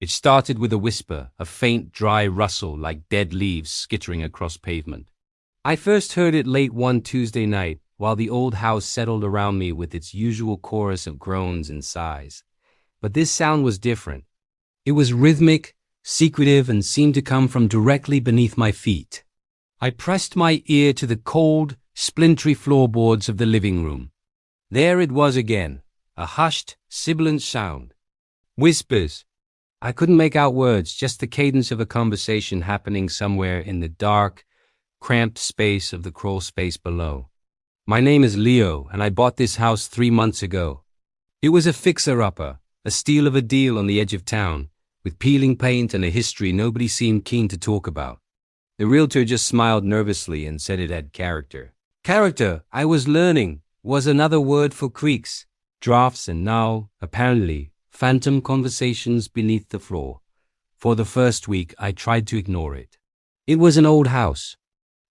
It started with a whisper, a faint, dry rustle like dead leaves skittering across pavement. I first heard it late one Tuesday night, while the old house settled around me with its usual chorus of groans and sighs. But this sound was different. It was rhythmic, secretive, and seemed to come from directly beneath my feet. I pressed my ear to the cold, splintery floorboards of the living room. There it was again, a hushed, sibilant sound. Whispers. I couldn't make out words, just the cadence of a conversation happening somewhere in the dark, cramped space of the crawl space below. My name is Leo, and I bought this house 3 months ago. It was a fixer-upper, a steal of a deal on the edge of town, with peeling paint and a history nobody seemed keen to talk about. The realtor just smiled nervously and said it had character. Character, I was learning, was another word for creaks, drafts, and now, apparently, phantom conversations beneath the floor. For the first week, I tried to ignore it. It was an old house.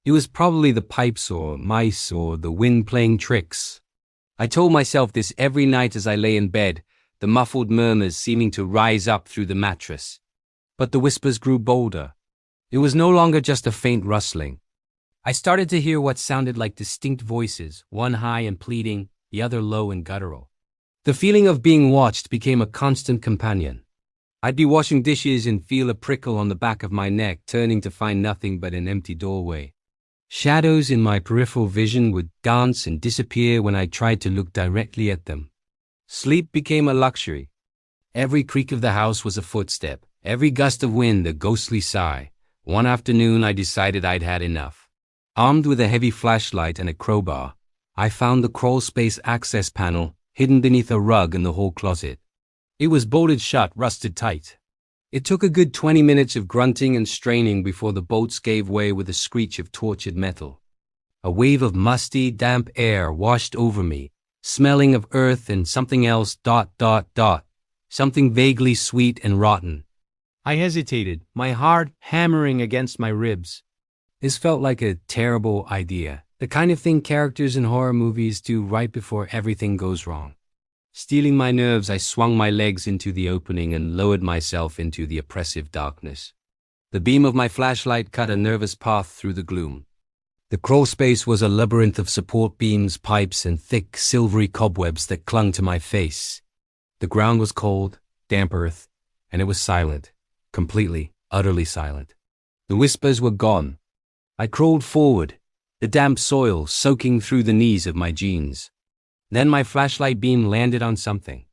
It was probably the pipes or mice or the wind playing tricks. I told myself this every night as I lay in bed, the muffled murmurs seeming to rise up through the mattress. But the whispers grew bolder. It was no longer just a faint rustling. I started to hear what sounded like distinct voices, one high and pleading, the other low and guttural. The feeling of being watched became a constant companion. I'd be washing dishes and feel a prickle on the back of my neck, turning to find nothing but an empty doorway. Shadows in my peripheral vision would dance and disappear when I tried to look directly at them. Sleep became a luxury. Every creak of the house was a footstep, every gust of wind a ghostly sigh. One afternoon I decided I'd had enough. Armed with a heavy flashlight and a crowbar, I found the crawl space access panel hidden beneath a rug in the hall closet. It was bolted shut, rusted tight. It took a good 20 minutes of grunting and straining before the bolts gave way with a screech of tortured metal. A wave of musty, damp air washed over me, smelling of earth and something else, something vaguely sweet and rotten. I hesitated, my heart hammering against my ribs. This felt like a terrible idea, the kind of thing characters in horror movies do right before everything goes wrong. Steeling my nerves, I swung my legs into the opening and lowered myself into the oppressive darkness. The beam of my flashlight cut a nervous path through the gloom. The crawl space was a labyrinth of support beams, pipes, and thick, silvery cobwebs that clung to my face. The ground was cold, damp earth, and it was silent, completely, utterly silent. The whispers were gone. I crawled forward, the damp soil soaking through the knees of my jeans. Then my flashlight beam landed on something.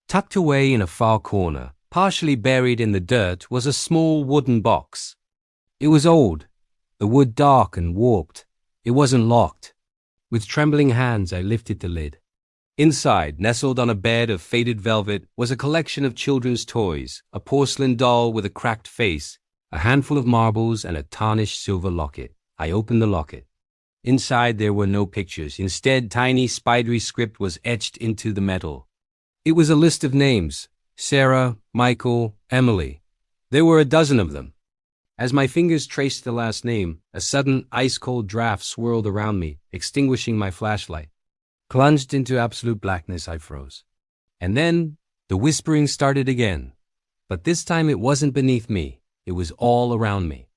Tucked away in a far corner, partially buried in the dirt, was a small wooden box. It was old, the wood dark and warped. It wasn't locked. With trembling hands, I lifted the lid. Inside, nestled on a bed of faded velvet, was a collection of children's toys, a porcelain doll with a cracked face, a handful of marbles, and a tarnished silver locket. I opened the locket. Inside there were no pictures. Instead, tiny, spidery script was etched into the metal. It was a list of names: Sarah, Michael, Emily. There were a dozen of them. As my fingers traced the last name, a sudden ice-cold draft swirled around me, extinguishing my flashlight. Plunged into absolute blackness, I froze. And then the whispering started again. But this time it wasn't beneath me. It was all around me.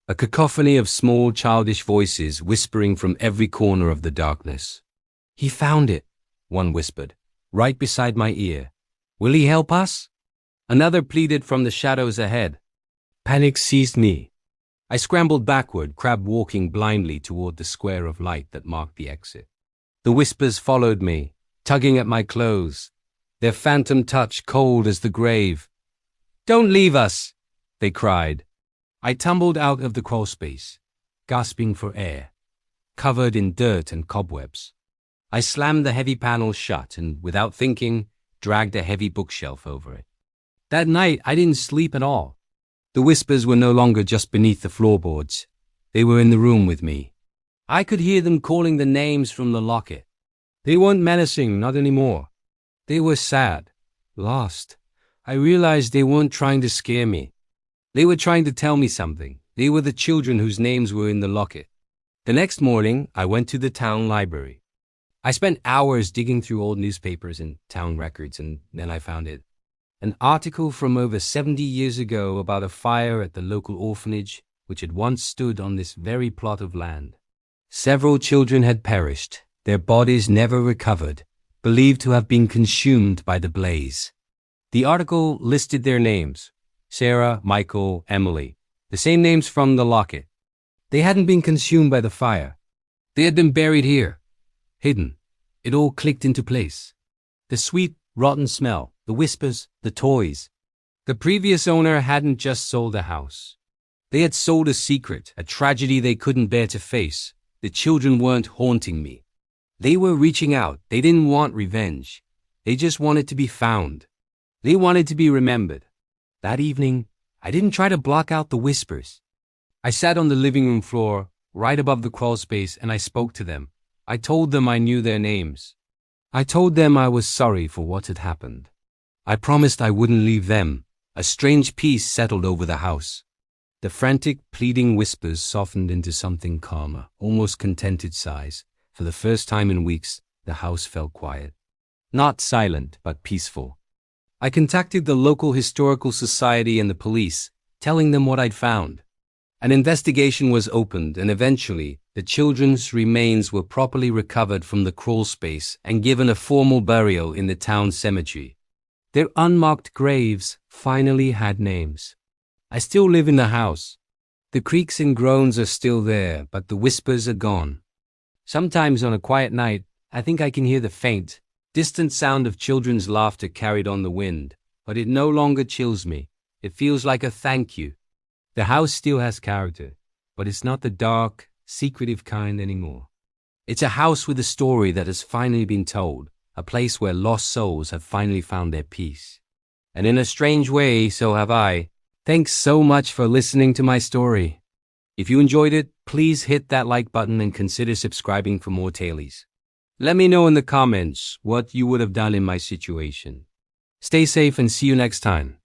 A cacophony of small, childish voices whispering from every corner of the darkness. "He found it," one whispered, right beside my ear. "Will he help us?" Another pleaded from the shadows ahead. Panic seized me. I scrambled backward, crab-walking blindly toward the square of light that marked the exit. The whispers followed me, tugging at my clothes, their phantom touch cold as the grave. "Don't leave us!" they cried. I tumbled out of the crawl space, gasping for air, covered in dirt and cobwebs. I slammed the heavy panels shut and, without thinking, dragged a heavy bookshelf over it. That night, I didn't sleep at all. The whispers were no longer just beneath the floorboards. They were in the room with me. I could hear them calling the names from the locket. They weren't menacing, not anymore. They were sad, lost. I realized they weren't trying to scare me. They were trying to tell me something. They were the children whose names were in the locket. The next morning, I went to the town library. I spent hours digging through old newspapers and town records, and then I found it. An article from over 70 years ago about a fire at the local orphanage, which had once stood on this very plot of land. Several children had perished, their bodies never recovered, believed to have been consumed by the blaze. The article listed their names: Sarah, Michael, Emily, the same names from the locket. They hadn't been consumed by the fire. They had been buried here, hidden. It all clicked into place. The sweet, rotten smell, the whispers, the toys. The previous owner hadn't just sold a house. They had sold a secret, a tragedy they couldn't bear to face. The children weren't haunting me. They were reaching out. They didn't want revenge. They just wanted to be found. They wanted to be remembered. That evening, I didn't try to block out the whispers. I sat on the living room floor, right above the crawl space, and I spoke to them. I told them I knew their names. I told them I was sorry for what had happened. I promised I wouldn't leave them. A strange peace settled over the house. The frantic, pleading whispers softened into something calmer, almost contented sighs. For the first time in weeks, the house felt quiet. Not silent, but peaceful. I contacted the local historical society and the police, telling them what I'd found. An investigation was opened, and eventually, the children's remains were properly recovered from the crawl space and given a formal burial in the town cemetery. Their unmarked graves finally had names. I still live in the house. The creaks and groans are still there, but the whispers are gone. Sometimes on a quiet night, I think I can hear the faint, distant sound of children's laughter carried on the wind, but it no longer chills me. It feels like a thank you. The house still has character, but it's not the dark, secretive kind anymore. It's a house with a story that has finally been told, a place where lost souls have finally found their peace. And in a strange way, so have I. Thanks so much for listening to my story. If you enjoyed it, please hit that like button and consider subscribing for more tailies. Let me know in the comments what you would have done in my situation. Stay safe and see you next time.